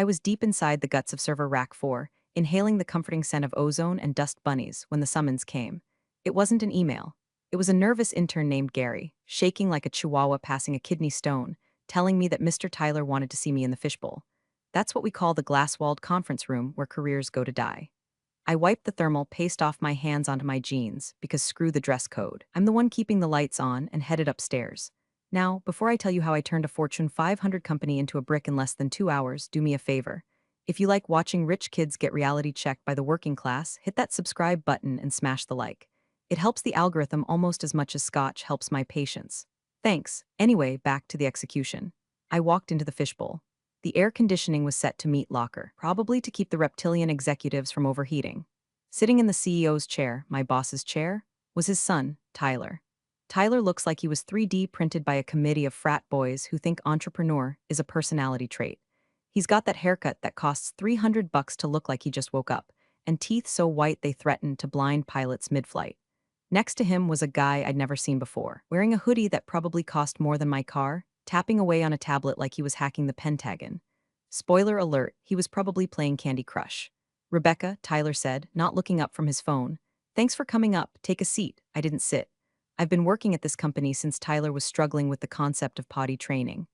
I was deep inside the guts of server rack 4, inhaling the comforting scent of ozone and dust bunnies when the summons came. It wasn't an email. It was a nervous intern named Gary, shaking like a chihuahua passing a kidney stone, telling me that Mr. Tyler wanted to see me in the fishbowl. That's what we call the glass-walled conference room where careers go to die. I wiped the thermal paste off my hands onto my jeans, because screw the dress code. I'm the one keeping the lights on, and headed upstairs. Now, before I tell you how I turned a Fortune 500 company into a brick in less than 2 hours, do me a favor. If you like watching rich kids get reality checked by the working class, hit that subscribe button and smash the like. It helps the algorithm almost as much as scotch helps my patience. Thanks. Anyway, back to the execution. I walked into the fishbowl. The air conditioning was set to meat locker, probably to keep the reptilian executives from overheating. Sitting in the CEO's chair, my boss's chair, was his son, Tyler. Tyler looks like he was 3D printed by a committee of frat boys who think entrepreneur is a personality trait. He's got that haircut that costs $300 to look like he just woke up, and teeth so white they threaten to blind pilots mid-flight. Next to him was a guy I'd never seen before, wearing a hoodie that probably cost more than my car, tapping away on a tablet like he was hacking the Pentagon. Spoiler alert, he was probably playing Candy Crush. Rebecca, Tyler said, not looking up from his phone. Thanks for coming up, take a seat. I didn't sit. I've been working at this company since Tyler was struggling with the concept of potty training.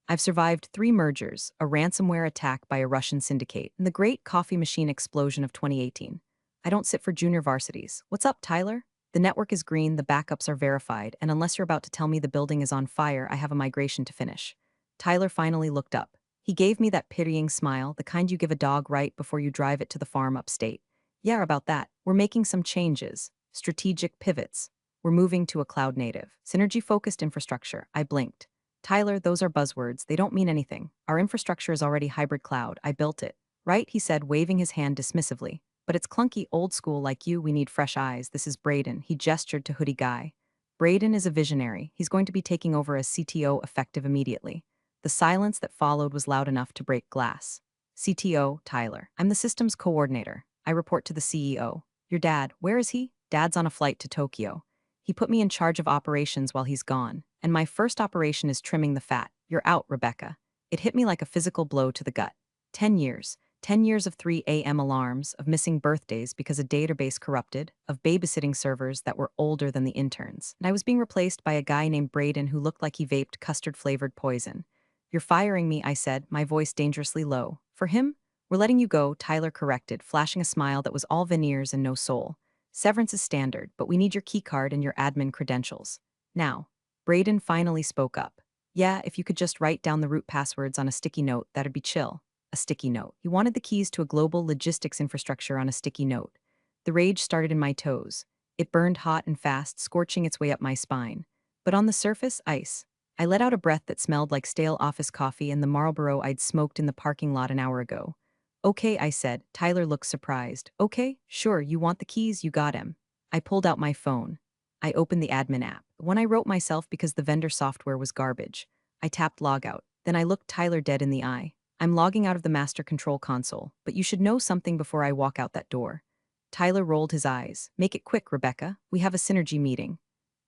I've survived 3 mergers, a ransomware attack by a Russian syndicate, and the great coffee machine explosion of 2018. I don't sit for junior varsities. What's up, Tyler? The network is green, the backups are verified, and unless you're about to tell me the building is on fire, I have a migration to finish. Tyler finally looked up. He gave me that pitying smile, the kind you give a dog right before you drive it to the farm upstate. Yeah, about that. We're making some changes. Strategic pivots. We're moving to a cloud native, synergy-focused infrastructure. I blinked. Tyler, those are buzzwords. They don't mean anything. Our infrastructure is already hybrid cloud. I built it. Right, he said, waving his hand dismissively. But it's clunky, old school like you. We need fresh eyes. This is Braden. He gestured to Hoodie Guy. Braden is a visionary. He's going to be taking over as CTO effective immediately. The silence that followed was loud enough to break glass. CTO, Tyler. I'm the systems coordinator. I report to the CEO. Your dad, where is he? Dad's on a flight to Tokyo. He put me in charge of operations while he's gone, and my first operation is trimming the fat. You're out, Rebecca. It hit me like a physical blow to the gut. 10 years. 10 years of 3 a.m. alarms, of missing birthdays because a database corrupted, of babysitting servers that were older than the interns. And I was being replaced by a guy named Braden who looked like he vaped custard-flavored poison. You're firing me, I said, my voice dangerously low. For him? We're letting you go, Tyler corrected, flashing a smile that was all veneers and no soul. Severance is standard, but we need your keycard and your admin credentials. Now. Braden finally spoke up. Yeah, if you could just write down the root passwords on a sticky note, that'd be chill. A sticky note. He wanted the keys to a global logistics infrastructure on a sticky note. The rage started in my toes. It burned hot and fast, scorching its way up my spine. But on the surface, ice. I let out a breath that smelled like stale office coffee and the Marlboro I'd smoked in the parking lot an hour ago. Okay, I said. Tyler looked surprised. Okay, sure, you want the keys, you got him. I pulled out my phone. I opened the admin app, the one I wrote myself because the vendor software was garbage. I tapped logout. Then I looked Tyler dead in the eye. I'm logging out of the master control console, but you should know something before I walk out that door. Tyler rolled his eyes. Make it quick, Rebecca. We have a synergy meeting.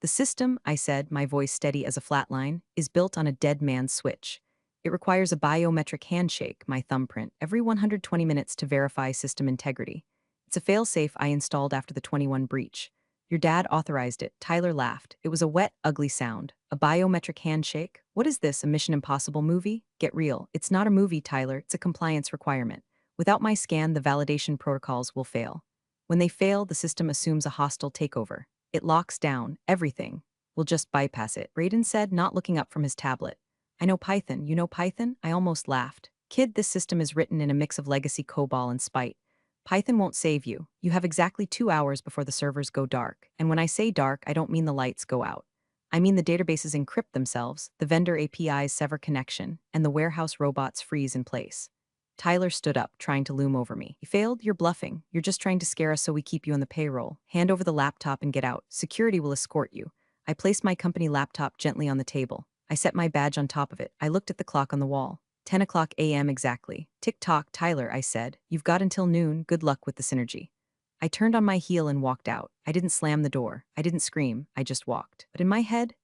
The system, I said, my voice steady as a flatline, is built on a dead man's switch. It requires a biometric handshake, my thumbprint, every 120 minutes to verify system integrity. It's a failsafe I installed after the 21 breach. Your dad authorized it. Tyler laughed. It was a wet, ugly sound. A biometric handshake? What is this, a Mission Impossible movie? Get real. It's not a movie, Tyler. It's a compliance requirement. Without my scan, the validation protocols will fail. When they fail, the system assumes a hostile takeover. It locks down everything. We'll just bypass it, Braden said, not looking up from his tablet. I know Python. You know Python? I almost laughed. Kid, this system is written in a mix of legacy COBOL and Spite. Python won't save you. You have exactly 2 hours before the servers go dark. And when I say dark, I don't mean the lights go out. I mean the databases encrypt themselves, the vendor APIs sever connection, and the warehouse robots freeze in place. Tyler stood up, trying to loom over me. You failed? You're bluffing. You're just trying to scare us so we keep you on the payroll. Hand over the laptop and get out. Security will escort you. I placed my company laptop gently on the table. I set my badge on top of it. I looked at the clock on the wall. 10 o'clock a.m. exactly. Tick-tock, Tyler, I said. You've got until noon. Good luck with the synergy. I turned on my heel and walked out. I didn't slam the door. I didn't scream. I just walked. But in my head,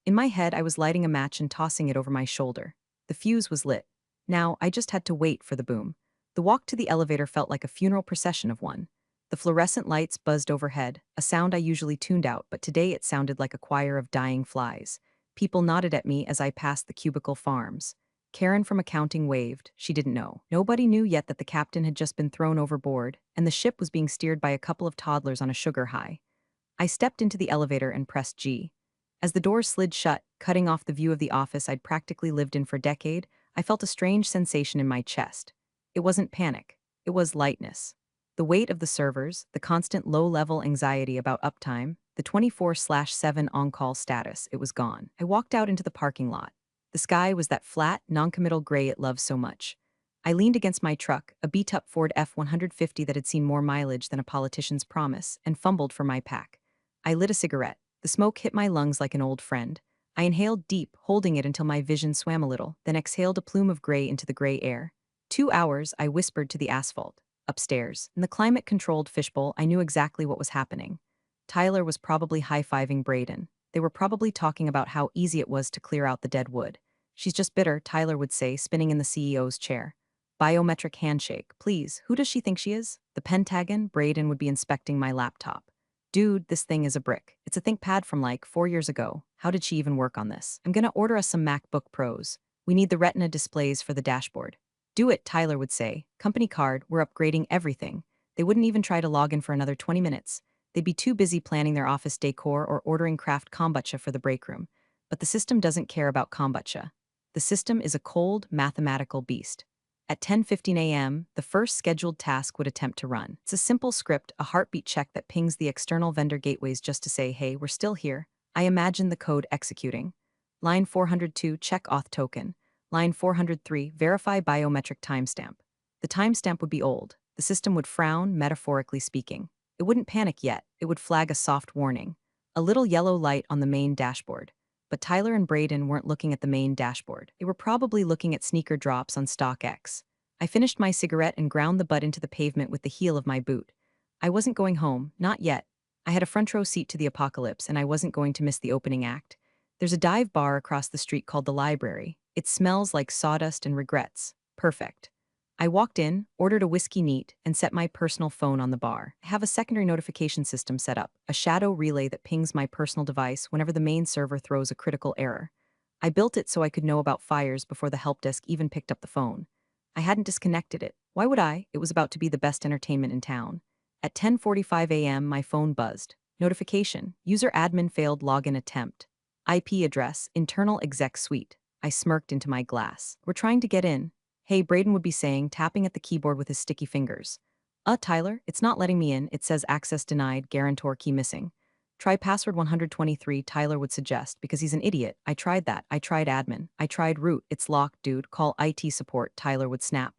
I was lighting a match and tossing it over my shoulder. The fuse was lit. Now, I just had to wait for the boom. The walk to the elevator felt like a funeral procession of one. The fluorescent lights buzzed overhead, a sound I usually tuned out, but today it sounded like a choir of dying flies. People nodded at me as I passed the cubicle farms. Karen from accounting waved. She didn't know. Nobody knew yet that the captain had just been thrown overboard, and the ship was being steered by a couple of toddlers on a sugar high. I stepped into the elevator and pressed G. As the doors slid shut, cutting off the view of the office I'd practically lived in for a decade, I felt a strange sensation in my chest. It wasn't panic. It was lightness. The weight of the servers, the constant low-level anxiety about uptime, the 24/7 on-call status, it was gone. I walked out into the parking lot. The sky was that flat, noncommittal gray it loves so much. I leaned against my truck, a beat-up Ford F-150 that had seen more mileage than a politician's promise, and fumbled for my pack. I lit a cigarette. The smoke hit my lungs like an old friend. I inhaled deep, holding it until my vision swam a little, then exhaled a plume of gray into the gray air. 2 hours, I whispered to the asphalt. Upstairs, in the climate-controlled fishbowl, I knew exactly what was happening. Tyler was probably high-fiving Braden. They were probably talking about how easy it was to clear out the dead wood. She's just bitter, Tyler would say, spinning in the CEO's chair. Biometric handshake, please. Who does she think she is? The Pentagon? Braden would be inspecting my laptop. Dude, this thing is a brick. It's a ThinkPad from like 4 years ago. How did she even work on this? I'm gonna order us some MacBook Pros. We need the Retina displays for the dashboard. Do it, Tyler would say. Company card, we're upgrading everything. They wouldn't even try to log in for another 20 minutes. They'd be too busy planning their office decor or ordering craft kombucha for the break room. But the system doesn't care about kombucha. The system is a cold, mathematical beast. At 10:15 a.m., the first scheduled task would attempt to run. It's a simple script, a heartbeat check that pings the external vendor gateways just to say, hey, we're still here. I imagine the code executing. Line 402, check auth token. Line 403, verify biometric timestamp. The timestamp would be old. The system would frown, metaphorically speaking. It wouldn't panic yet. It would flag a soft warning. A little yellow light on the main dashboard. But Tyler and Braden weren't looking at the main dashboard. They were probably looking at sneaker drops on StockX. I finished my cigarette and ground the butt into the pavement with the heel of my boot. I wasn't going home, not yet. I had a front row seat to the apocalypse, and I wasn't going to miss the opening act. There's a dive bar across the street called the Library. It smells like sawdust and regrets. Perfect. I walked in, ordered a whiskey neat, and set my personal phone on the bar. I have a secondary notification system set up, a shadow relay that pings my personal device whenever the main server throws a critical error. I built it so I could know about fires before the help desk even picked up the phone. I hadn't disconnected it. Why would I? It was about to be the best entertainment in town. At 10:45 a.m., my phone buzzed. Notification: user admin failed login attempt. IP address: internal exec suite. I smirked into my glass. We're trying to get in. Hey, Braden would be saying, tapping at the keyboard with his sticky fingers. Tyler, it's not letting me in. It says access denied, guarantor key missing. Try password 123, Tyler would suggest, because he's an idiot. I tried that. I tried admin. I tried root. It's locked, dude. Call IT support, Tyler would snap.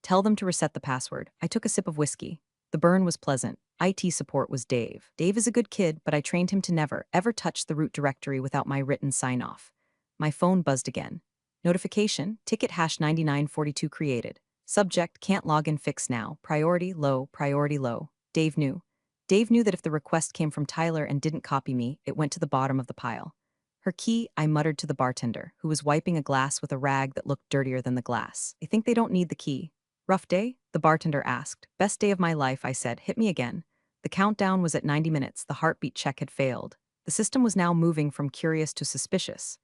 Tell them to reset the password. I took a sip of whiskey. The burn was pleasant. IT support was Dave. Dave is a good kid, but I trained him to never, ever touch the root directory without my written sign-off. My phone buzzed again. Notification, ticket hash 9942 created. Subject, can't log in, fix now. Priority low, priority low. Dave knew. Dave knew that if the request came from Tyler and didn't copy me, it went to the bottom of the pile. Her key, I muttered to the bartender, who was wiping a glass with a rag that looked dirtier than the glass. I think they don't need the key. Rough day? The bartender asked. Best day of my life, I said. Hit me again. The countdown was at 90 minutes. The heartbeat check had failed. The system was now moving from curious to suspicious.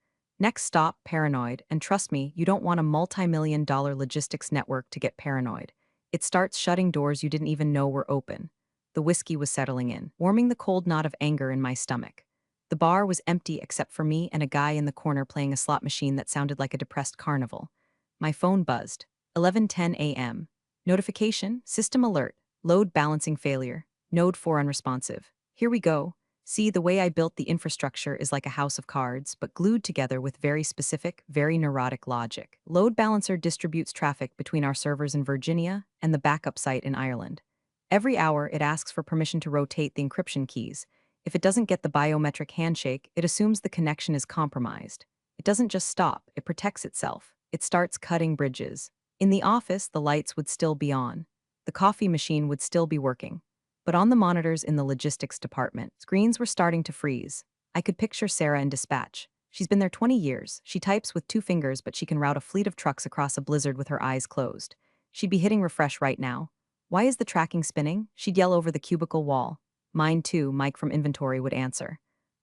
Next stop, paranoid, and trust me, you don't want a multi-million-dollar logistics network to get paranoid. It starts shutting doors you didn't even know were open. The whiskey was settling in, warming the cold knot of anger in my stomach. The bar was empty except for me and a guy in the corner playing a slot machine that sounded like a depressed carnival. My phone buzzed. 11:10 a.m. Notification, system alert, load balancing failure, node 4 unresponsive. Here we go. See, the way I built the infrastructure is like a house of cards, but glued together with very specific, very neurotic logic. Load balancer distributes traffic between our servers in Virginia and the backup site in Ireland. Every hour, it asks for permission to rotate the encryption keys. If it doesn't get the biometric handshake, it assumes the connection is compromised. It doesn't just stop, it protects itself. It starts cutting bridges. In the office, the lights would still be on. The coffee machine would still be working. But on the monitors in the logistics department, screens were starting to freeze. I could picture Sarah in dispatch. She's been there 20 years. She types with 2 fingers, but she can route a fleet of trucks across a blizzard with her eyes closed. She'd be hitting refresh right now. Why is the tracking spinning? She'd yell over the cubicle wall. Mine too, Mike from inventory would answer.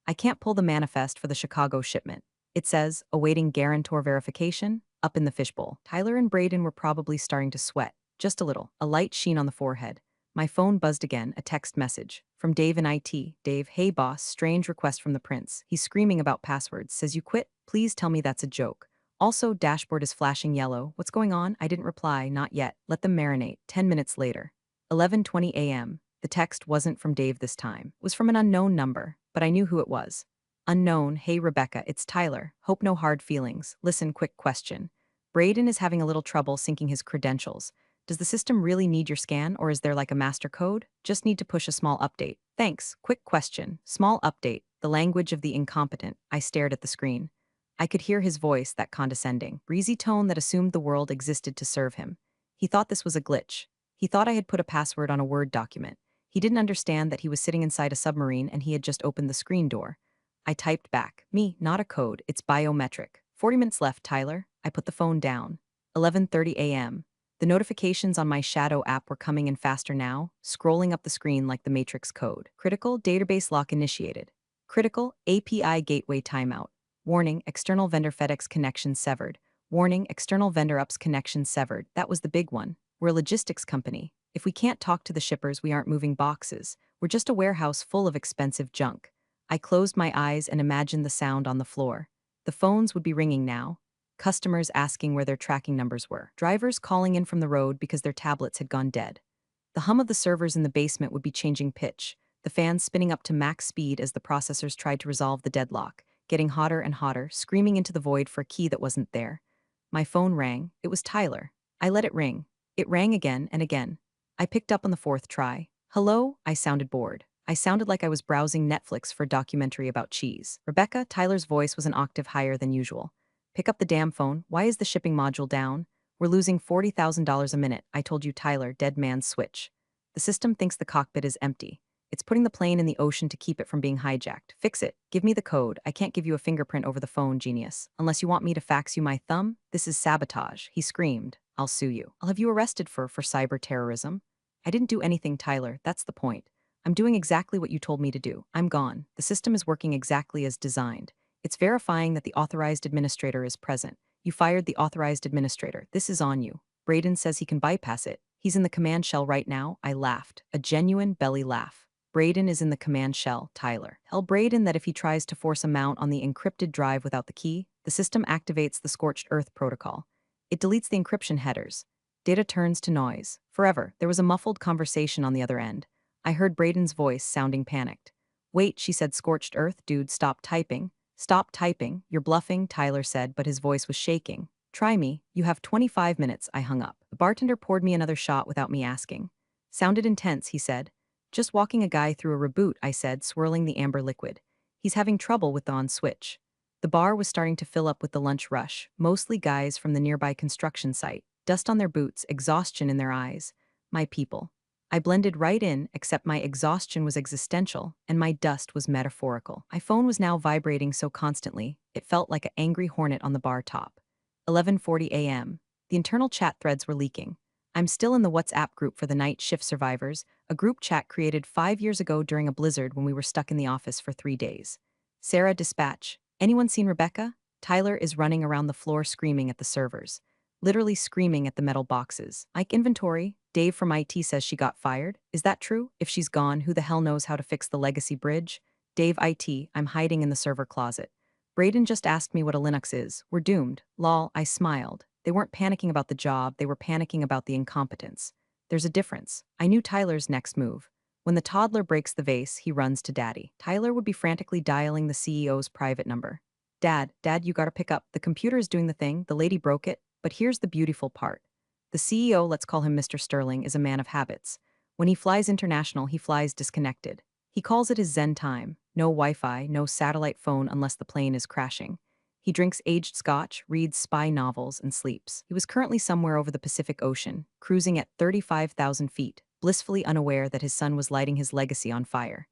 I can't pull the manifest for the Chicago shipment. It says, awaiting guarantor verification, up in the fishbowl. Tyler and Braden were probably starting to sweat. Just a little, a light sheen on the forehead. My phone buzzed again, a text message. From Dave in IT. Dave, hey boss, strange request from the prince. He's screaming about passwords. Says you quit? Please tell me that's a joke. Also, dashboard is flashing yellow. What's going on? I didn't reply, not yet. Let them marinate. 10 minutes later. 11:20 a.m. The text wasn't from Dave this time. It was from an unknown number, but I knew who it was. Unknown, hey Rebecca, it's Tyler. Hope no hard feelings. Listen, quick question. Braden is having a little trouble syncing his credentials. Does the system really need your scan, or is there like a master code? Just need to push a small update. Thanks. Quick question. Small update. The language of the incompetent. I stared at the screen. I could hear his voice, that condescending, breezy tone that assumed the world existed to serve him. He thought this was a glitch. He thought I had put a password on a Word document. He didn't understand that he was sitting inside a submarine and he had just opened the screen door. I typed back, me, not a code, it's biometric. 40 minutes left, Tyler. I put the phone down. 11:30 a.m. The notifications on my Shadow app were coming in faster now, scrolling up the screen like the Matrix code. Critical database lock initiated. Critical API gateway timeout. Warning, external vendor FedEx connection severed. Warning, external vendor UPS connection severed. That was the big one. We're a logistics company. If we can't talk to the shippers, we aren't moving boxes. We're just a warehouse full of expensive junk. I closed my eyes and imagined the sound on the floor. The phones would be ringing now. Customers asking where their tracking numbers were. Drivers calling in from the road because their tablets had gone dead. The hum of the servers in the basement would be changing pitch, the fans spinning up to max speed as the processors tried to resolve the deadlock, getting hotter and hotter, screaming into the void for a key that wasn't there. My phone rang. It was Tyler. I let it ring. It rang again and again. I picked up on the fourth try. Hello? I sounded bored. I sounded like I was browsing Netflix for a documentary about cheese. Rebecca, Tyler's voice was an octave higher than usual. Pick up the damn phone. Why is the shipping module down? We're losing $40,000 a minute. I told you, Tyler, dead man's switch. The system thinks the cockpit is empty. It's putting the plane in the ocean to keep it from being hijacked. Fix it. Give me the code. I can't give you a fingerprint over the phone, genius. Unless you want me to fax you my thumb? This is sabotage. He screamed. I'll sue you. I'll have you arrested for cyber terrorism. I didn't do anything, Tyler. That's the point. I'm doing exactly what you told me to do. I'm gone. The system is working exactly as designed. It's verifying that the authorized administrator is present. You fired the authorized administrator. This is on you. Braden says he can bypass it. He's in the command shell right now. I laughed. A genuine belly laugh. Braden is in the command shell, Tyler. Tell Braden that if he tries to force a mount on the encrypted drive without the key, the system activates the scorched earth protocol. It deletes the encryption headers. Data turns to noise. Forever, there was a muffled conversation on the other end. I heard Braden's voice sounding panicked. Wait, she said, scorched earth, dude, stop typing. Stop typing, you're bluffing, Tyler said, but his voice was shaking. Try me, you have 25 minutes, I hung up. The bartender poured me another shot without me asking. Sounded intense, he said. Just walking a guy through a reboot, I said, swirling the amber liquid. He's having trouble with the on switch. The bar was starting to fill up with the lunch rush, mostly guys from the nearby construction site, dust on their boots, exhaustion in their eyes. My people. I blended right in, except my exhaustion was existential, and my dust was metaphorical. My phone was now vibrating so constantly, it felt like an angry hornet on the bar top. 11:40 a.m. The internal chat threads were leaking. I'm still in the WhatsApp group for the night shift survivors, a group chat created 5 years ago during a blizzard when we were stuck in the office for 3 days. Sarah dispatch. Anyone seen Rebecca? Tyler is running around the floor screaming at the servers. Literally screaming at the metal boxes. Ike inventory. Dave from IT says she got fired. Is that true? If she's gone, who the hell knows how to fix the legacy bridge? Dave IT, I'm hiding in the server closet. Braden just asked me what a Linux is. We're doomed. Lol, I smiled. They weren't panicking about the job, they were panicking about the incompetence. There's a difference. I knew Tyler's next move. When the toddler breaks the vase, he runs to Daddy. Tyler would be frantically dialing the CEO's private number. Dad, you gotta pick up. The computer is doing the thing, the lady broke it. But here's the beautiful part. The CEO, let's call him Mr. Sterling, is a man of habits. When he flies international, he flies disconnected. He calls it his Zen time. No Wi-Fi, no satellite phone unless the plane is crashing. He drinks aged scotch, reads spy novels, and sleeps. He was currently somewhere over the Pacific Ocean, cruising at 35,000 feet, blissfully unaware that his son was lighting his legacy on fire.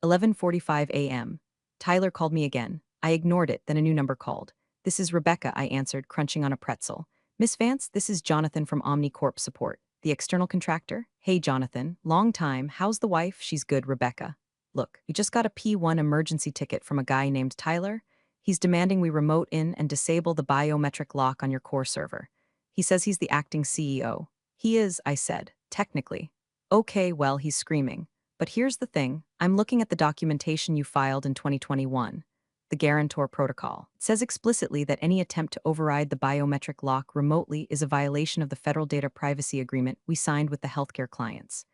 11:45 a.m. Tyler called me again. I ignored it, then a new number called. This is Rebecca, I answered, crunching on a pretzel. Miss Vance, this is Jonathan from OmniCorp Support, the external contractor. Hey, Jonathan, long time. How's the wife? She's good, Rebecca. Look, we just got a P1 emergency ticket from a guy named Tyler. He's demanding we remote in and disable the biometric lock on your core server. He says he's the acting CEO. He is, I said, technically. Okay, well, he's screaming. But here's the thing, I'm looking at the documentation you filed in 2021. The Guarantor Protocol. It says explicitly that any attempt to override the biometric lock remotely is a violation of the Federal Data Privacy Agreement we signed with the healthcare clients.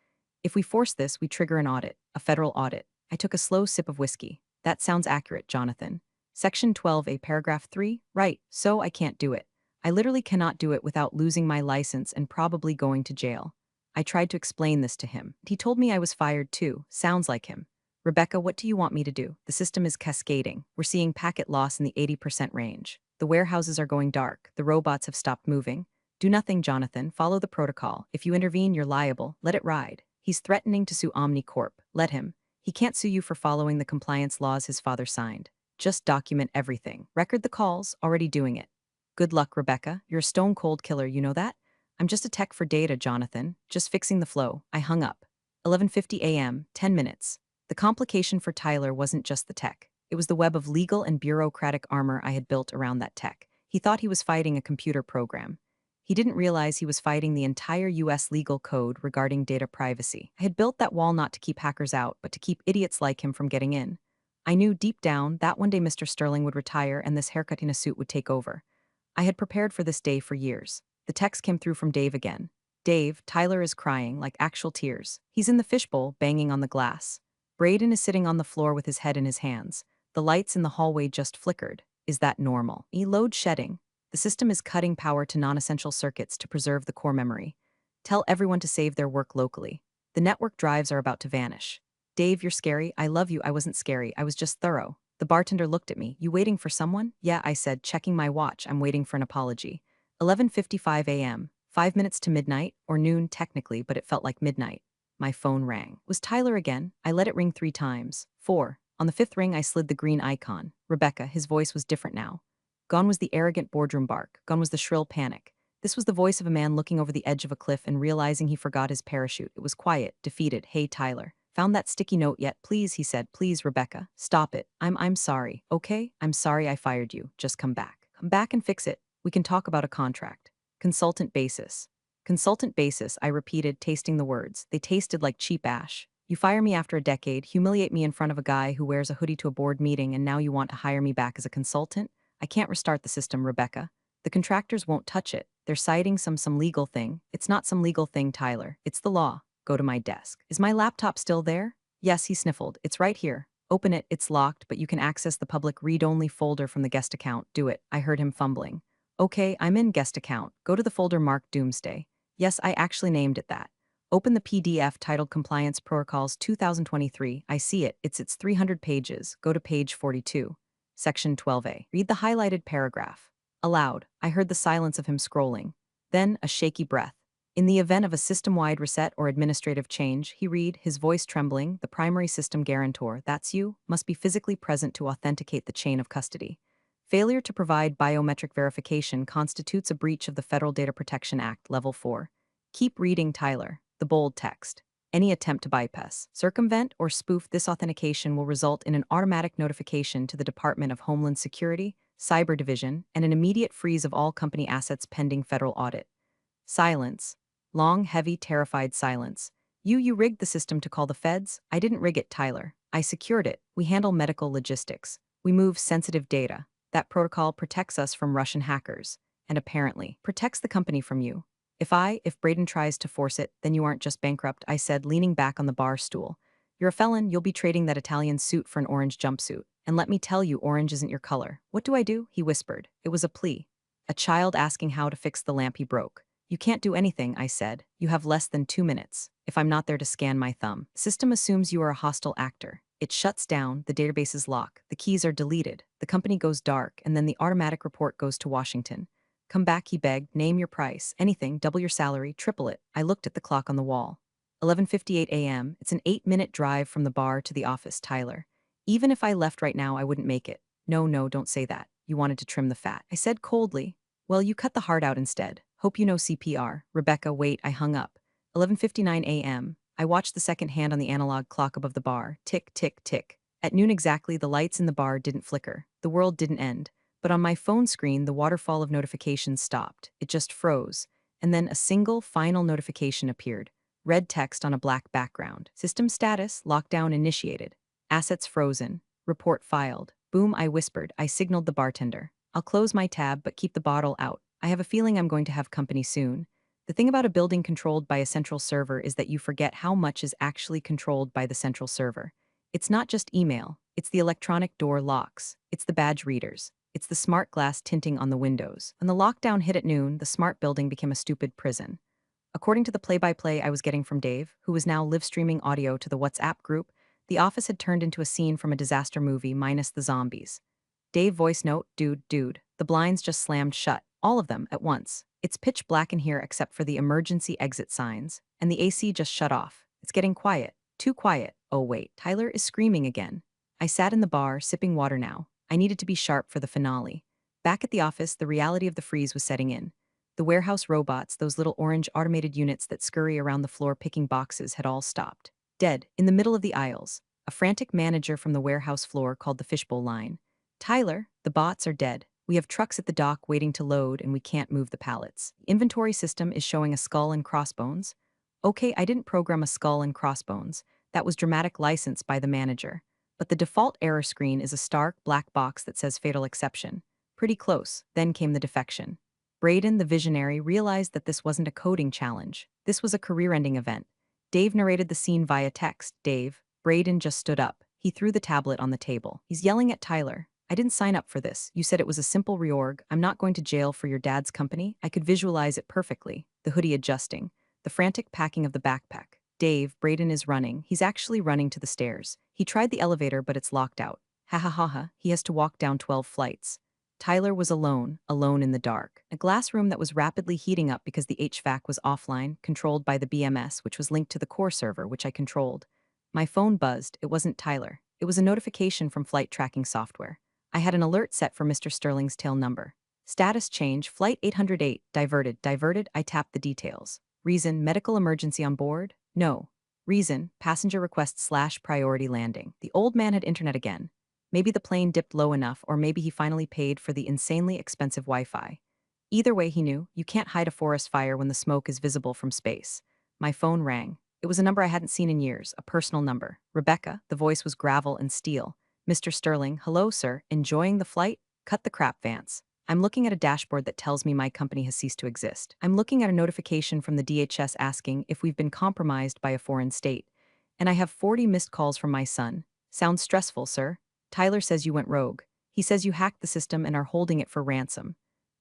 If we force this, we trigger an audit, a federal audit. I took a slow sip of whiskey. That sounds accurate, Jonathan. Section 12A, paragraph 3? Right, so I can't do it. I literally cannot do it without losing my license and probably going to jail. I tried to explain this to him. He told me I was fired too. Sounds like him. Rebecca, what do you want me to do? The system is cascading. We're seeing packet loss in the 80% range. The warehouses are going dark. The robots have stopped moving. Do nothing, Jonathan. Follow the protocol. If you intervene, you're liable. Let it ride. He's threatening to sue OmniCorp. Let him. He can't sue you for following the compliance laws his father signed. Just document everything. Record the calls. Already doing it. Good luck, Rebecca. You're a stone-cold killer, you know that? I'm just a tech for data, Jonathan. Just fixing the flow. I hung up. 11:50 a.m., 10 minutes. The complication for Tyler wasn't just the tech. It was the web of legal and bureaucratic armor I had built around that tech. He thought he was fighting a computer program. He didn't realize he was fighting the entire US legal code regarding data privacy. I had built that wall not to keep hackers out, but to keep idiots like him from getting in. I knew deep down that one day Mr. Sterling would retire and this haircut in a suit would take over. I had prepared for this day for years. The text came through from Dave again. Dave, Tyler is crying, like actual tears. He's in the fishbowl, banging on the glass. Braden is sitting on the floor with his head in his hands. The lights in the hallway just flickered. Is that normal? Load shedding. The system is cutting power to non-essential circuits to preserve the core memory. Tell everyone to save their work locally. The network drives are about to vanish. Dave, you're scary. I love you. I wasn't scary. I was just thorough. The bartender looked at me. You waiting for someone? Yeah, I said, checking my watch. I'm waiting for an apology. 11:55 a.m. 5 minutes to midnight, or noon technically, but it felt like midnight. My phone rang. Was Tyler again? I let it ring 3 times. 4. On the 5th ring, I slid the green icon. Rebecca, his voice was different now. Gone was the arrogant boardroom bark. Gone was the shrill panic. This was the voice of a man looking over the edge of a cliff and realizing he forgot his parachute. It was quiet, defeated. Hey, Tyler. Found that sticky note yet? Please, he said. Please, Rebecca. Stop it. I'm sorry. Okay? I'm sorry I fired you. Just come back. Come back and fix it. We can talk about a contract. Consultant basis. Consultant basis, I repeated, tasting the words. They tasted like cheap ash. You fire me after a decade, humiliate me in front of a guy who wears a hoodie to a board meeting, and now you want to hire me back as a consultant? I can't restart the system, Rebecca. The contractors won't touch it. They're citing some legal thing. It's not some legal thing, Tyler. It's the law. Go to my desk. Is my laptop still there? Yes, he sniffled. It's right here. Open it. It's locked, but you can access the public read-only folder from the guest account. Do it. I heard him fumbling. Okay, I'm in guest account. Go to the folder marked Doomsday. Yes, I actually named it that. Open the PDF titled Compliance Protocols 2023. I see it. It's 300 pages. Go to page 42. Section 12A. Read the highlighted paragraph. Aloud, I heard the silence of him scrolling. Then, a shaky breath. In the event of a system-wide reset or administrative change, he read, his voice trembling, the primary system guarantor, that's you, must be physically present to authenticate the chain of custody. Failure to provide biometric verification constitutes a breach of the Federal Data Protection Act, Level 4. Keep reading, Tyler. The bold text. Any attempt to bypass, circumvent, or spoof this authentication will result in an automatic notification to the Department of Homeland Security, Cyber Division, and an immediate freeze of all company assets pending federal audit. Silence. Long, heavy, terrified silence. You rigged the system to call the feds? I didn't rig it, Tyler. I secured it. We handle medical logistics. We move sensitive data. That protocol protects us from Russian hackers, and apparently protects the company from you. If Braden tries to force it, then you aren't just bankrupt, I said, leaning back on the bar stool. You're a felon, you'll be trading that Italian suit for an orange jumpsuit. And let me tell you, orange isn't your color. What do I do? He whispered. It was a plea. A child asking how to fix the lamp he broke. You can't do anything, I said. You have less than 2 minutes. If I'm not there to scan my thumb. System assumes you are a hostile actor. It shuts down, the databases lock, the keys are deleted, the company goes dark, and then the automatic report goes to Washington. Come back, he begged, name your price, anything, double your salary, triple it. I looked at the clock on the wall. 11:58 a.m., it's an 8-minute drive from the bar to the office, Tyler. Even if I left right now, I wouldn't make it. No, don't say that. You wanted to trim the fat. I said coldly. Well, you cut the heart out instead. Hope you know CPR. Rebecca, wait, I hung up. 11:59 a.m. I watched the second hand on the analog clock above the bar. Tick, tick, tick. At noon exactly, the lights in the bar didn't flicker. The world didn't end. But on my phone screen, the waterfall of notifications stopped. It just froze. And then a single, final notification appeared. Red text on a black background. System status, lockdown initiated. Assets frozen. Report filed. Boom, I whispered. I signaled the bartender. I'll close my tab but keep the bottle out. I have a feeling I'm going to have company soon. The thing about a building controlled by a central server is that you forget how much is actually controlled by the central server. It's not just email, it's the electronic door locks, it's the badge readers, it's the smart glass tinting on the windows. When the lockdown hit at noon, the smart building became a stupid prison. According to the play-by-play I was getting from Dave, who was now live streaming audio to the WhatsApp group, the office had turned into a scene from a disaster movie minus the zombies. Dave voice note, dude, the blinds just slammed shut, all of them at once. It's pitch black in here except for the emergency exit signs, and the AC just shut off. It's getting quiet, too quiet. Oh wait, Tyler is screaming again. I sat in the bar, sipping water now. I needed to be sharp for the finale. Back at the office, the reality of the freeze was setting in. The warehouse robots, those little orange automated units that scurry around the floor picking boxes, had all stopped. Dead, in the middle of the aisles. A frantic manager from the warehouse floor called the fishbowl line. Tyler, the bots are dead. We have trucks at the dock waiting to load and we can't move the pallets. The inventory system is showing a skull and crossbones. Okay, I didn't program a skull and crossbones. That was dramatic license by the manager. But the default error screen is a stark black box that says fatal exception. Pretty close. Then came the defection. Braden, the visionary, realized that this wasn't a coding challenge. This was a career-ending event. Dave narrated the scene via text. Dave, Braden just stood up. He threw the tablet on the table. He's yelling at Tyler. I didn't sign up for this. You said it was a simple reorg. I'm not going to jail for your dad's company. I could visualize it perfectly. The hoodie adjusting. The frantic packing of the backpack. Dave, Braden is running. He's actually running to the stairs. He tried the elevator, but it's locked out. Ha ha ha ha. He has to walk down 12 flights. Tyler was alone in the dark. A glass room that was rapidly heating up because the HVAC was offline, controlled by the BMS, which was linked to the core server, which I controlled. My phone buzzed. It wasn't Tyler. It was a notification from flight tracking software. I had an alert set for Mr. Sterling's tail number. Status change, flight 808, diverted, I tapped the details. Reason, medical emergency on board? No. Reason, passenger request / priority landing. The old man had internet again. Maybe the plane dipped low enough, or maybe he finally paid for the insanely expensive Wi-Fi. Either way, he knew, you can't hide a forest fire when the smoke is visible from space. My phone rang. It was a number I hadn't seen in years, a personal number. Rebecca, the voice was gravel and steel. Mr. Sterling, hello, sir. Enjoying the flight? Cut the crap, Vance. I'm looking at a dashboard that tells me my company has ceased to exist. I'm looking at a notification from the DHS asking if we've been compromised by a foreign state. And I have 40 missed calls from my son. Sounds stressful, sir. Tyler says you went rogue. He says you hacked the system and are holding it for ransom.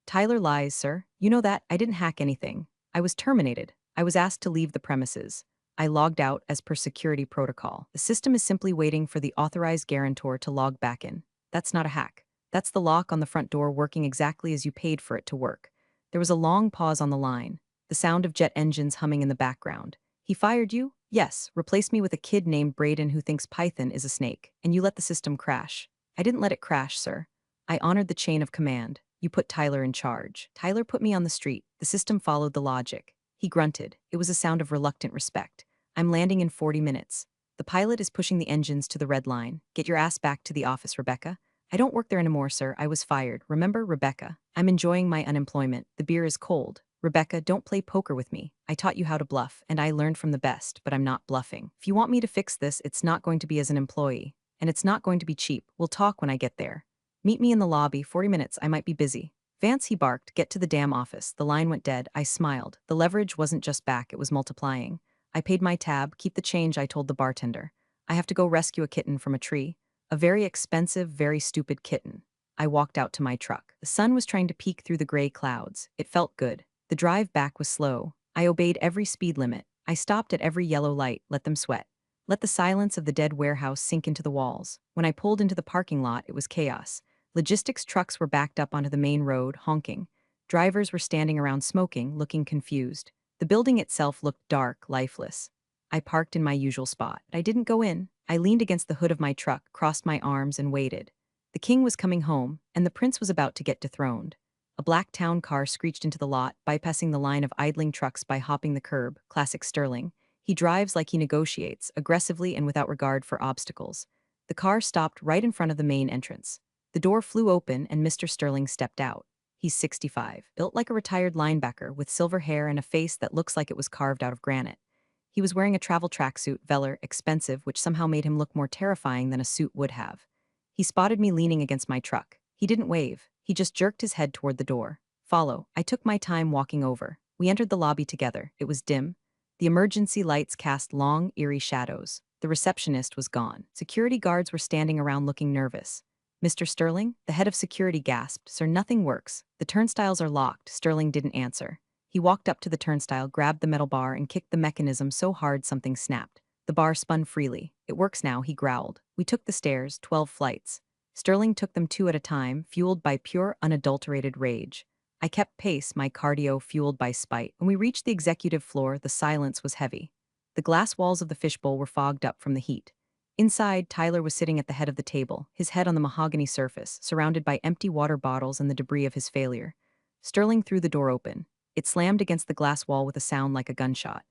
Tyler lies, sir. You know that. I didn't hack anything. I was terminated. I was asked to leave the premises. I logged out as per security protocol. The system is simply waiting for the authorized guarantor to log back in. That's not a hack. That's the lock on the front door working exactly as you paid for it to work. There was a long pause on the line, the sound of jet engines humming in the background. He fired you? Yes, replaced me with a kid named Braden who thinks Python is a snake, and you let the system crash. I didn't let it crash, sir. I honored the chain of command. You put Tyler in charge. Tyler put me on the street. The system followed the logic. He grunted. It was a sound of reluctant respect. I'm landing in 40 minutes. The pilot is pushing the engines to the red line. Get your ass back to the office, Rebecca. I don't work there anymore, sir. I was fired. Remember, Rebecca? I'm enjoying my unemployment. The beer is cold. Rebecca, don't play poker with me. I taught you how to bluff, and I learned from the best, but I'm not bluffing. If you want me to fix this, it's not going to be as an employee. And it's not going to be cheap. We'll talk when I get there. Meet me in the lobby. 40 minutes. I might be busy. Vance, he barked. Get to the damn office. The line went dead. I smiled. The leverage wasn't just back, it was multiplying. I paid my tab. Keep the change, I told the bartender. I have to go rescue a kitten from a tree. A very expensive, very stupid kitten. I walked out to my truck. The sun was trying to peek through the gray clouds. It felt good. The drive back was slow. I obeyed every speed limit. I stopped at every yellow light, let them sweat. Let the silence of the dead warehouse sink into the walls. When I pulled into the parking lot, it was chaos. Logistics trucks were backed up onto the main road, honking. Drivers were standing around smoking, looking confused. The building itself looked dark, lifeless. I parked in my usual spot. I didn't go in. I leaned against the hood of my truck, crossed my arms, and waited. The king was coming home, and the prince was about to get dethroned. A black town car screeched into the lot, bypassing the line of idling trucks by hopping the curb, classic Sterling. He drives like he negotiates, aggressively and without regard for obstacles. The car stopped right in front of the main entrance. The door flew open and Mr. Sterling stepped out. He's 65, built like a retired linebacker with silver hair and a face that looks like it was carved out of granite. He was wearing a travel tracksuit, velour, expensive, which somehow made him look more terrifying than a suit would have. He spotted me leaning against my truck. He didn't wave. He just jerked his head toward the door. Follow. I took my time walking over. We entered the lobby together. It was dim. The emergency lights cast long, eerie shadows. The receptionist was gone. Security guards were standing around looking nervous. Mr. Sterling? The head of security gasped. Sir, nothing works. The turnstiles are locked. Sterling didn't answer. He walked up to the turnstile, grabbed the metal bar, and kicked the mechanism so hard something snapped. The bar spun freely. It works now, he growled. We took the stairs, 12 flights. Sterling took them two at a time, fueled by pure, unadulterated rage. I kept pace, my cardio fueled by spite. When we reached the executive floor, the silence was heavy. The glass walls of the fishbowl were fogged up from the heat. Inside, Tyler was sitting at the head of the table, his head on the mahogany surface, surrounded by empty water bottles and the debris of his failure. Sterling threw the door open. It slammed against the glass wall with a sound like a gunshot.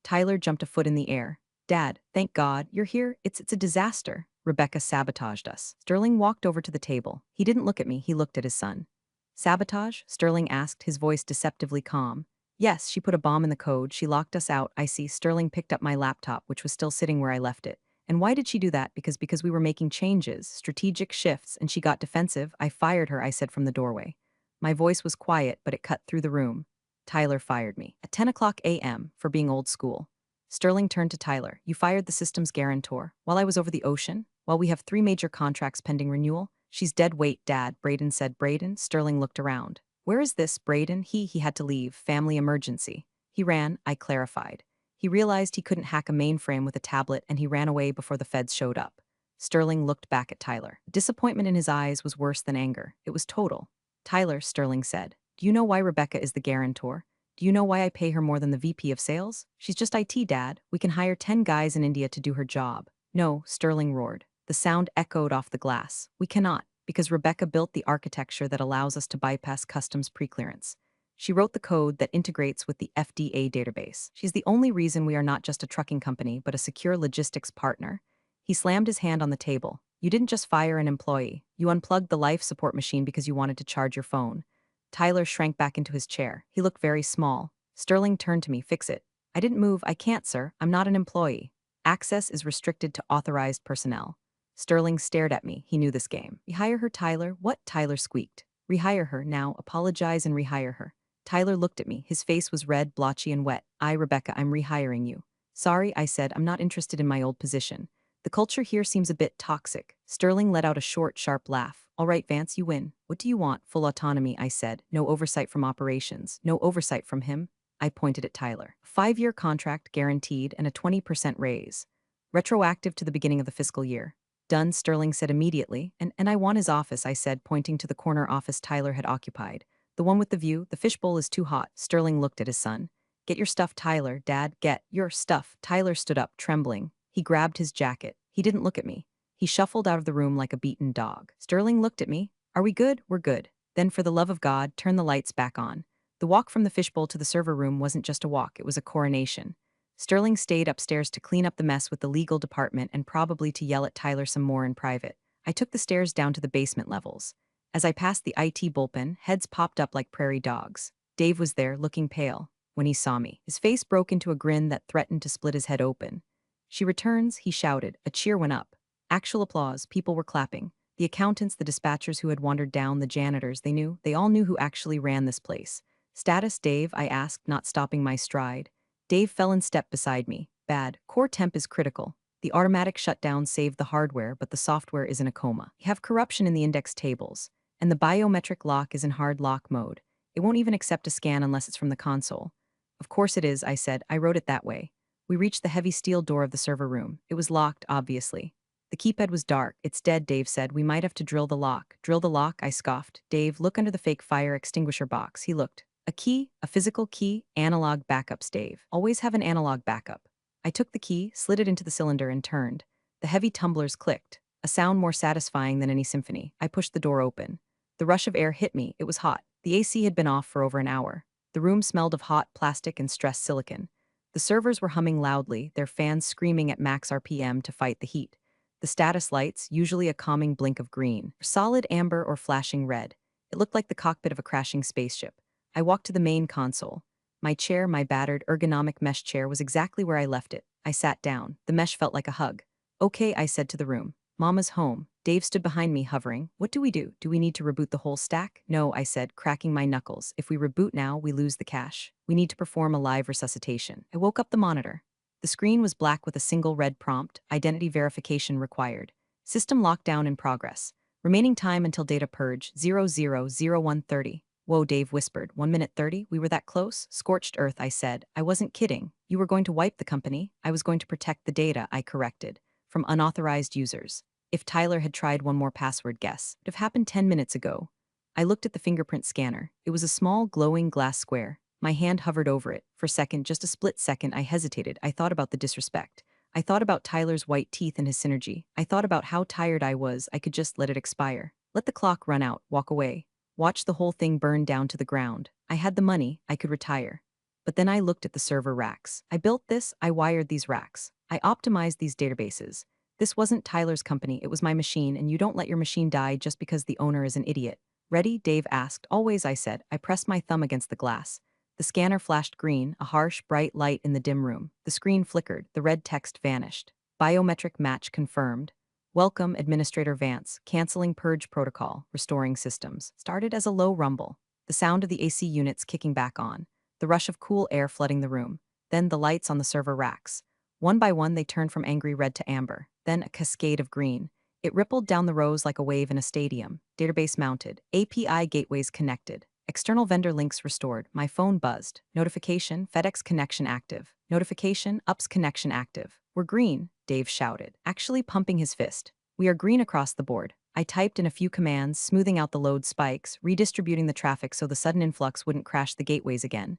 Tyler jumped a foot in the air. Dad, thank God, you're here. It's a disaster. Rebecca sabotaged us. Sterling walked over to the table. He didn't look at me, he looked at his son. Sabotage? Sterling asked, his voice deceptively calm. Yes, she put a bomb in the code. She locked us out. I see. Sterling picked up my laptop, which was still sitting where I left it. And why did she do that? Because we were making changes, strategic shifts, and she got defensive. I fired her, I said from the doorway. My voice was quiet, but it cut through the room. Tyler fired me. At 10 o'clock a.m. for being old school. Sterling turned to Tyler. You fired the system's guarantor. While I was over the ocean? While we have 3 major contracts pending renewal? She's dead weight, Dad, Braden said. Braden? Sterling looked around. Where is this, Braden? He had to leave. Family emergency. He ran, I clarified. He realized he couldn't hack a mainframe with a tablet and he ran away before the feds showed up. Sterling looked back at Tyler. Disappointment in his eyes was worse than anger. It was total. Tyler, Sterling said. Do you know why Rebecca is the guarantor? Do you know why I pay her more than the VP of sales? She's just IT, Dad. We can hire 10 guys in India to do her job. No, Sterling roared. The sound echoed off the glass. We cannot, because Rebecca built the architecture that allows us to bypass customs preclearance. She wrote the code that integrates with the FDA database. She's the only reason we are not just a trucking company, but a secure logistics partner. He slammed his hand on the table. You didn't just fire an employee. You unplugged the life support machine because you wanted to charge your phone. Tyler shrank back into his chair. He looked very small. Sterling turned to me. Fix it. I didn't move. I can't, sir. I'm not an employee. Access is restricted to authorized personnel. Sterling stared at me. He knew this game. Rehire her, Tyler? What? Tyler squeaked. Rehire her. Now, apologize and rehire her. Tyler looked at me. His face was red, blotchy, and wet. Rebecca, I'm rehiring you. Sorry, I said. I'm not interested in my old position. The culture here seems a bit toxic. Sterling let out a short, sharp laugh. All right, Vance, you win. What do you want? Full autonomy, I said. No oversight from operations. No oversight from him. I pointed at Tyler. 5-year contract guaranteed and a 20% raise. Retroactive to the beginning of the fiscal year. Done, Sterling said immediately. And I want his office, I said, pointing to the corner office Tyler had occupied. The one with the view. The fishbowl is too hot. Sterling looked at his son. Get your stuff, Tyler. Dad, get your stuff. Tyler stood up, trembling. He grabbed his jacket. He didn't look at me. He shuffled out of the room like a beaten dog. Sterling looked at me. Are we good? We're good. Then for the love of God, turn the lights back on. The walk from the fishbowl to the server room wasn't just a walk, it was a coronation. Sterling stayed upstairs to clean up the mess with the legal department and probably to yell at Tyler some more in private. I took the stairs down to the basement levels. As I passed the IT bullpen, heads popped up like prairie dogs. Dave was there, looking pale. When he saw me, his face broke into a grin that threatened to split his head open. She returns, he shouted. A cheer went up. Actual applause, people were clapping. The accountants, the dispatchers who had wandered down, the janitors, they all knew who actually ran this place. Status, Dave? I asked, not stopping my stride. Dave fell in step beside me. Bad. Core temp is critical. The automatic shutdown saved the hardware, but the software is in a coma. We have corruption in the index tables, and the biometric lock is in hard lock mode. It won't even accept a scan unless it's from the console. Of course it is, I said. I wrote it that way. We reached the heavy steel door of the server room. It was locked, obviously. The keypad was dark. It's dead, Dave said. We might have to drill the lock. Drill the lock? I scoffed. Dave, look under the fake fire extinguisher box. He looked. A key? A physical key? Analog backups, Dave. Always have an analog backup. I took the key, slid it into the cylinder, and turned. The heavy tumblers clicked, a sound more satisfying than any symphony. I pushed the door open. The rush of air hit me. It was hot. The AC had been off for over an hour. The room smelled of hot plastic and stressed silicon. The servers were humming loudly, their fans screaming at max RPM to fight the heat. The status lights, usually a calming blink of green, were solid amber or flashing red. It looked like the cockpit of a crashing spaceship. I walked to the main console. My chair, my battered, ergonomic mesh chair, was exactly where I left it. I sat down. The mesh felt like a hug. Okay, I said to the room. Mama's home. Dave stood behind me, hovering. What do we do? Do we need to reboot the whole stack? No, I said, cracking my knuckles. If we reboot now, we lose the cache. We need to perform a live resuscitation. I woke up the monitor. The screen was black with a single red prompt, identity verification required. System lockdown in progress. Remaining time until data purge, 000130. Whoa, Dave whispered. 1 minute 30? We were that close? Scorched earth, I said. I wasn't kidding. You were going to wipe the company. I was going to protect the data, I corrected, from unauthorized users. If Tyler had tried one more password guess, it would have happened 10 minutes ago. I looked at the fingerprint scanner. It was a small, glowing glass square. My hand hovered over it. For a second, just a split second, I hesitated. I thought about the disrespect. I thought about Tyler's white teeth and his synergy. I thought about how tired I was. I could just let it expire. Let the clock run out, walk away. Watch the whole thing burn down to the ground. I had the money, I could retire. But then I looked at the server racks. I built this, I wired these racks. I optimized these databases. This wasn't Tyler's company, it was my machine, and you don't let your machine die just because the owner is an idiot. Ready? Dave asked. Always, I said. I pressed my thumb against the glass. The scanner flashed green, a harsh, bright light in the dim room. The screen flickered, the red text vanished. Biometric match confirmed. Welcome, Administrator Vance, canceling purge protocol, restoring systems. Started as a low rumble. The sound of the AC units kicking back on. The rush of cool air flooding the room. Then the lights on the server racks. One by one, they turned from angry red to amber. Then a cascade of green. It rippled down the rows like a wave in a stadium. Database mounted. API gateways connected. External vendor links restored. My phone buzzed. Notification, FedEx connection active. Notification, UPS connection active. We're green, Dave shouted, actually pumping his fist. We are green across the board. I typed in a few commands, smoothing out the load spikes, redistributing the traffic so the sudden influx wouldn't crash the gateways again.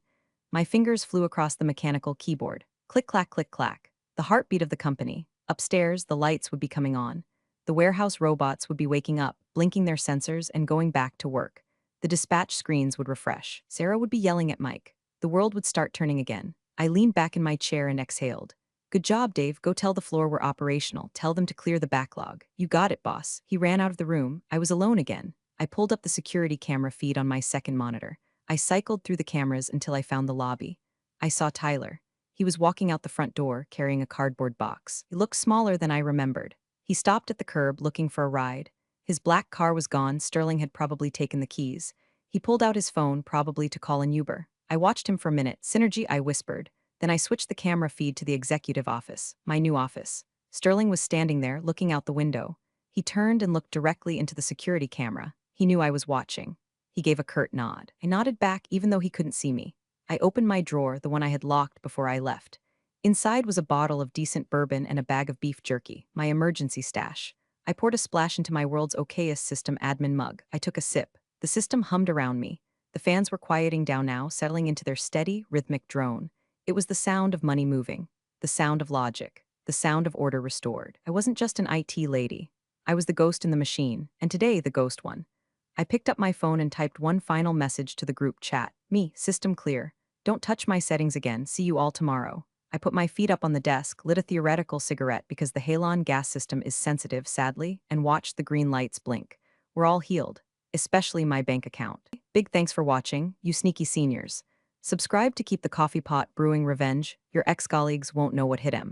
My fingers flew across the mechanical keyboard. Click, clack, click, clack. The heartbeat of the company. Upstairs, the lights would be coming on. The warehouse robots would be waking up, blinking their sensors and going back to work. The dispatch screens would refresh. Sarah would be yelling at Mike. The world would start turning again. I leaned back in my chair and exhaled. Good job, Dave. Go tell the floor we're operational. Tell them to clear the backlog. You got it, boss. He ran out of the room. I was alone again. I pulled up the security camera feed on my second monitor. I cycled through the cameras until I found the lobby. I saw Tyler. He was walking out the front door, carrying a cardboard box. He looked smaller than I remembered. He stopped at the curb, looking for a ride. His black car was gone. Sterling had probably taken the keys. He pulled out his phone, probably to call an Uber. I watched him for a minute. Synergy, I whispered. Then I switched the camera feed to the executive office, my new office. Sterling was standing there, looking out the window. He turned and looked directly into the security camera. He knew I was watching. He gave a curt nod. I nodded back, even though he couldn't see me. I opened my drawer, the one I had locked before I left. Inside was a bottle of decent bourbon and a bag of beef jerky, my emergency stash. I poured a splash into my world's okayest system admin mug. I took a sip. The system hummed around me. The fans were quieting down now, settling into their steady, rhythmic drone. It was the sound of money moving, the sound of logic, the sound of order restored. I wasn't just an IT lady. I was the ghost in the machine, and today the ghost one. I picked up my phone and typed one final message to the group chat. Me, system clear. Don't touch my settings again. See you all tomorrow. I put my feet up on the desk, lit a theoretical cigarette because the halon gas system is sensitive, sadly, and watched the green lights blink. We're all healed, especially my bank account. Big thanks for watching, you sneaky seniors. Subscribe to keep the coffee pot brewing revenge. Your ex-colleagues won't know what hit 'em.